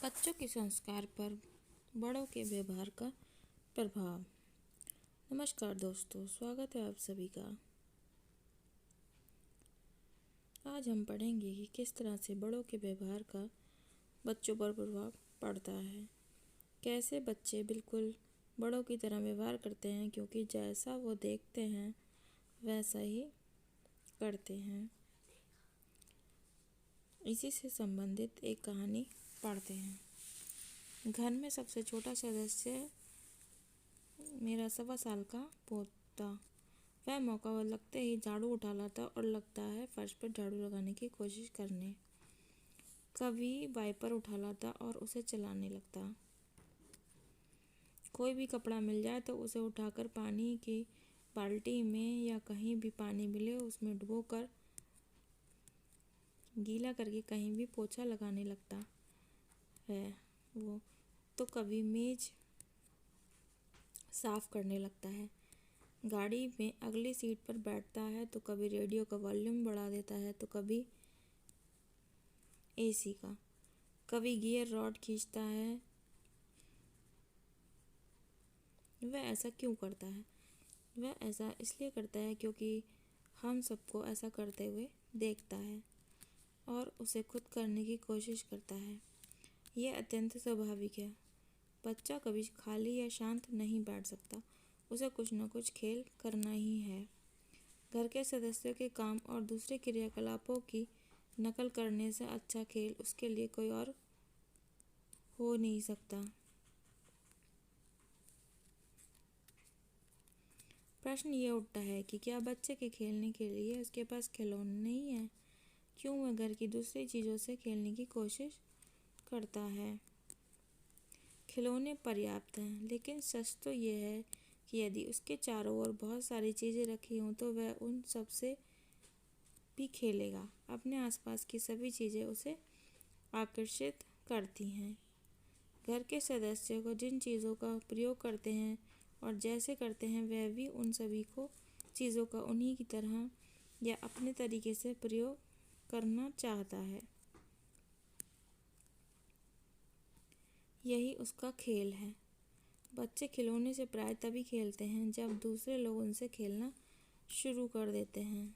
बच्चों के संस्कार पर बड़ों के व्यवहार का प्रभाव। नमस्कार दोस्तों, स्वागत है आप सभी का। आज हम पढ़ेंगे कि किस तरह से बड़ों के व्यवहार का बच्चों पर प्रभाव पड़ता है। कैसे बच्चे बिल्कुल बड़ों की तरह व्यवहार करते हैं, क्योंकि जैसा वो देखते हैं वैसा ही करते हैं। इसी से संबंधित एक कहानी पढ़ते हैं। घर में सबसे छोटा सदस्य मेरा 1.25 साल का पोता। वह मौका लगते ही झाड़ू उठा लाता और लगता है फर्श पर झाड़ू लगाने की कोशिश करने। कभी वाइपर उठा लाता और उसे चलाने लगता। कोई भी कपड़ा मिल जाए तो उसे उठाकर पानी की बाल्टी में या कहीं भी पानी मिले उसमें डुबोकर गीला करके कहीं भी पोछा लगाने लगता है। वो तो कभी मेज साफ करने लगता है। गाड़ी में अगली सीट पर बैठता है तो कभी रेडियो का वॉल्यूम बढ़ा देता है तो कभी एसी का। कभी गियर रॉड खींचता है। वह ऐसा क्यों करता है? वह ऐसा इसलिए करता है क्योंकि हम सबको ऐसा करते हुए देखता है और उसे खुद करने की कोशिश करता है। यह अत्यंत स्वाभाविक है। बच्चा कभी खाली या शांत नहीं बैठ सकता, उसे कुछ न कुछ खेल करना ही है। घर के सदस्यों के काम और दूसरे क्रियाकलापों की नकल करने से अच्छा खेल उसके लिए कोई और हो नहीं सकता। प्रश्न ये उठता है कि क्या बच्चे के खेलने के लिए उसके पास खिलौने नहीं है? क्यों वह घर की दूसरी चीज़ों से खेलने की कोशिश करता है? खिलौने पर्याप्त हैं, लेकिन सच तो ये है कि यदि उसके चारों ओर बहुत सारी चीज़ें रखी हों तो वह उन सब से भी खेलेगा। अपने आसपास की सभी चीज़ें उसे आकर्षित करती हैं। घर के सदस्य को जिन चीज़ों का प्रयोग करते हैं और जैसे करते हैं, वह भी उन सभी को चीज़ों का उन्हीं की तरह या अपने तरीके से प्रयोग करना चाहता है। यही उसका खेल है। बच्चे खिलौने से प्राय तभी खेलते हैं जब दूसरे लोग उनसे खेलना शुरू कर देते हैं।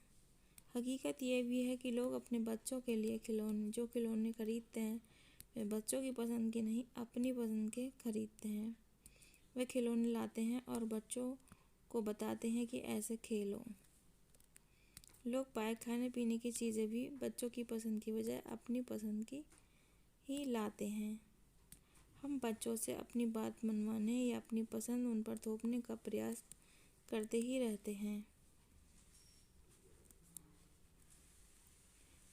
हकीकत यह भी है कि लोग अपने बच्चों के लिए खिलौने खरीदते हैं, वे बच्चों की पसंद के नहीं, अपनी पसंद के खरीदते हैं। वे खिलौने लाते हैं और बच्चों को बताते हैं कि ऐसे खेलो। लोग प्राय खाने पीने की चीज़ें भी बच्चों की पसंद की बजाय अपनी पसंद की ही लाते हैं। हम बच्चों से अपनी बात मनवाने या अपनी पसंद उन पर थोपने का प्रयास करते ही रहते हैं।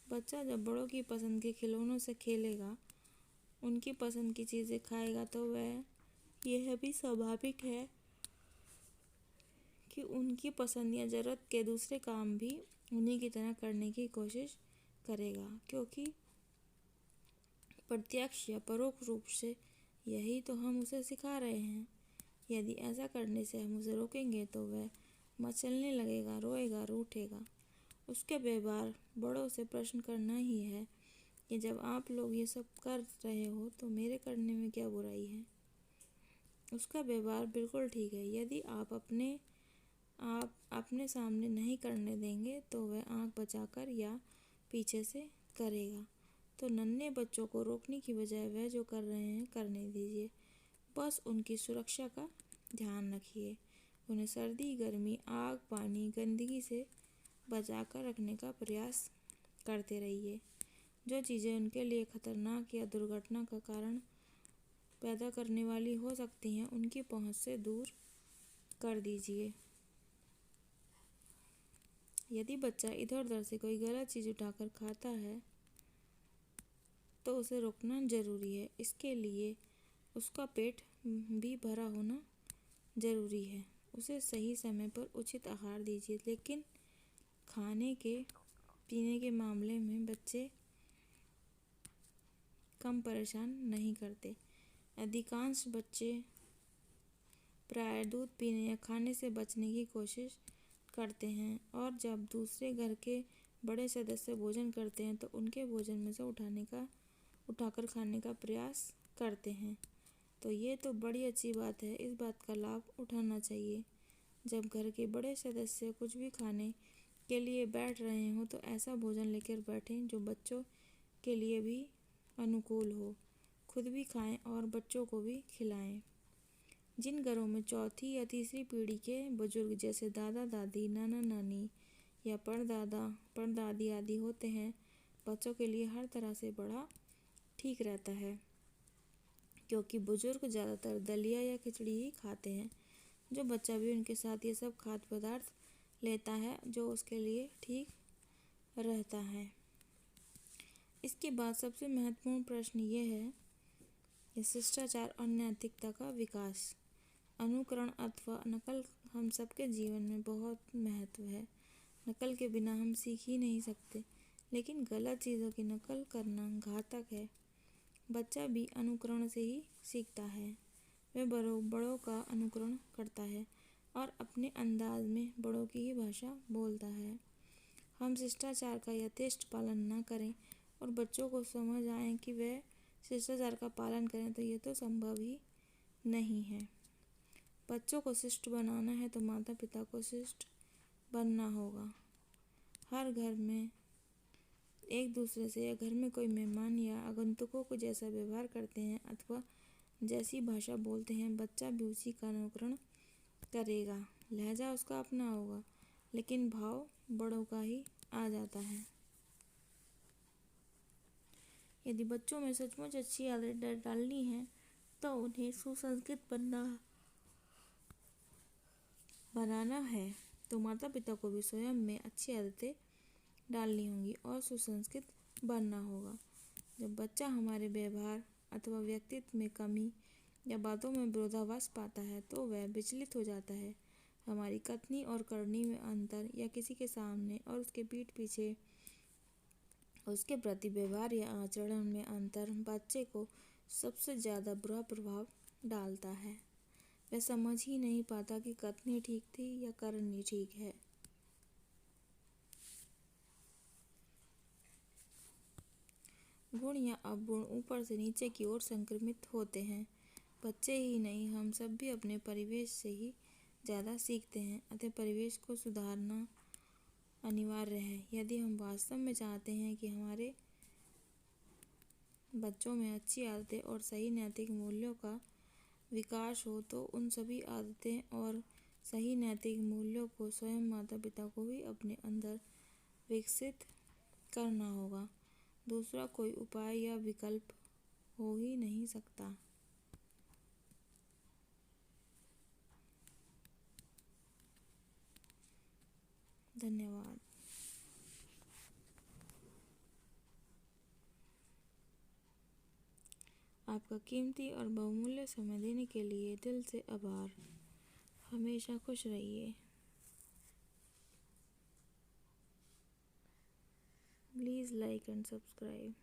बच्चा जब बड़ों की पसंद के खिलौनों से खेलेगा, उनकी पसंद की चीज़ें खाएगा, तो वह यह भी स्वाभाविक है कि उनकी पसंद या ज़रूरत के दूसरे काम भी उन्हीं की तरह करने की कोशिश करेगा, क्योंकि प्रत्यक्ष या परोक्ष रूप से यही तो हम उसे सिखा रहे हैं। यदि ऐसा करने से हम उसे रोकेंगे तो वह मचलने लगेगा, रोएगा, रूठेगा। उसके व्यवहार बड़ों से प्रश्न करना ही है कि जब आप लोग ये सब कर रहे हो तो मेरे करने में क्या बुराई है। उसका व्यवहार बिल्कुल ठीक है। यदि आप अपने सामने नहीं करने देंगे तो वह आंख बचाकर या पीछे से करेगा। तो नन्हे बच्चों को रोकने की बजाय वह जो कर रहे हैं करने दीजिए। बस उनकी सुरक्षा का ध्यान रखिए। उन्हें सर्दी, गर्मी, आग, पानी, गंदगी से बचाकर रखने का प्रयास करते रहिए। जो चीज़ें उनके लिए खतरनाक या दुर्घटना का कारण पैदा करने वाली हो सकती हैं, उनकी पहुंच से दूर कर दीजिए। यदि बच्चा इधर उधर से कोई गलत चीज़ उठाकर खाता है तो उसे रोकना जरूरी है। इसके लिए उसका पेट भी भरा होना जरूरी है। उसे सही समय पर उचित आहार दीजिए। लेकिन खाने के पीने के मामले में बच्चे कम परेशान नहीं करते। अधिकांश बच्चे प्राय दूध पीने या खाने से बचने की कोशिश करते हैं, और जब दूसरे घर के बड़े सदस्य भोजन करते हैं तो उनके भोजन में से उठाने का उठाकर खाने का प्रयास करते हैं। तो ये तो बड़ी अच्छी बात है, इस बात का लाभ उठाना चाहिए। जब घर के बड़े सदस्य कुछ भी खाने के लिए बैठ रहे हों तो ऐसा भोजन लेकर बैठें जो बच्चों के लिए भी अनुकूल हो, खुद भी खाएं और बच्चों को भी खिलाएं। जिन घरों में चौथी या तीसरी पीढ़ी के बुजुर्ग जैसे दादा दादी, नाना नानी या परदादा परदादी आदि होते हैं, बच्चों के लिए हर तरह से बड़ा ठीक रहता है, क्योंकि बुजुर्ग ज़्यादातर दलिया या खिचड़ी ही खाते हैं। जो बच्चा भी उनके साथ ये सब खाद्य पदार्थ लेता है जो उसके लिए ठीक रहता है। इसके बाद सबसे महत्वपूर्ण प्रश्न ये है कि शिष्टाचार और नैतिकता का विकास। अनुकरण अथवा नकल हम सबके जीवन में बहुत महत्व है। नकल के बिना हम सीख ही नहीं सकते, लेकिन गलत चीज़ों की नकल करना घातक है। बच्चा भी अनुकरण से ही सीखता है। वह बड़ों का अनुकरण करता है और अपने अंदाज में बड़ों की ही भाषा बोलता है। हम शिष्टाचार का यथेष्ट पालन ना करें और बच्चों को समझ आए कि वह शिष्टाचार का पालन करें तो ये तो संभव ही नहीं है। बच्चों को शिष्ट बनाना है तो माता पिता को शिष्ट बनना होगा। हर घर में एक दूसरे से या घर में कोई मेहमान या आगंतुकों को जैसा व्यवहार करते हैं अथवा जैसी भाषा बोलते हैं, बच्चा भी उसी का अनुकरण करेगा। लहजा उसका अपना होगा, लेकिन भाव बड़ों का ही आ जाता है। यदि बच्चों में सचमुच अच्छी आदतें डालनी है तो उन्हें सुसंस्कृत बनाना है तो माता पिता को भी स्वयं में अच्छी आदतें डालनी होंगी और सुसंस्कृत बनना होगा। जब बच्चा हमारे व्यवहार अथवा व्यक्तित्व में कमी या बातों में विरोधाभास पाता है तो वह विचलित हो जाता है। हमारी कथनी और करनी में अंतर या किसी के सामने और उसके पीठ पीछे उसके प्रति व्यवहार या आचरण में अंतर बच्चे को सबसे ज़्यादा बुरा प्रभाव डालता है। वह समझ ही नहीं पाता कि कथनी ठीक थी या करनी ठीक है। गुण या अवगुण ऊपर से नीचे की ओर संक्रमित होते हैं। बच्चे ही नहीं, हम सब भी अपने परिवेश से ही ज़्यादा सीखते हैं, अतः परिवेश को सुधारना अनिवार्य है। यदि हम वास्तव में चाहते हैं कि हमारे बच्चों में अच्छी आदतें और सही नैतिक मूल्यों का विकास हो तो उन सभी आदतें और सही नैतिक मूल्यों को स्वयं माता पिता को ही अपने अंदर विकसित करना होगा। दूसरा कोई उपाय या विकल्प हो ही नहीं सकता। धन्यवाद। आपका कीमती और बहुमूल्य समय देने के लिए दिल से आभार। हमेशा खुश रहिए। Please like and subscribe.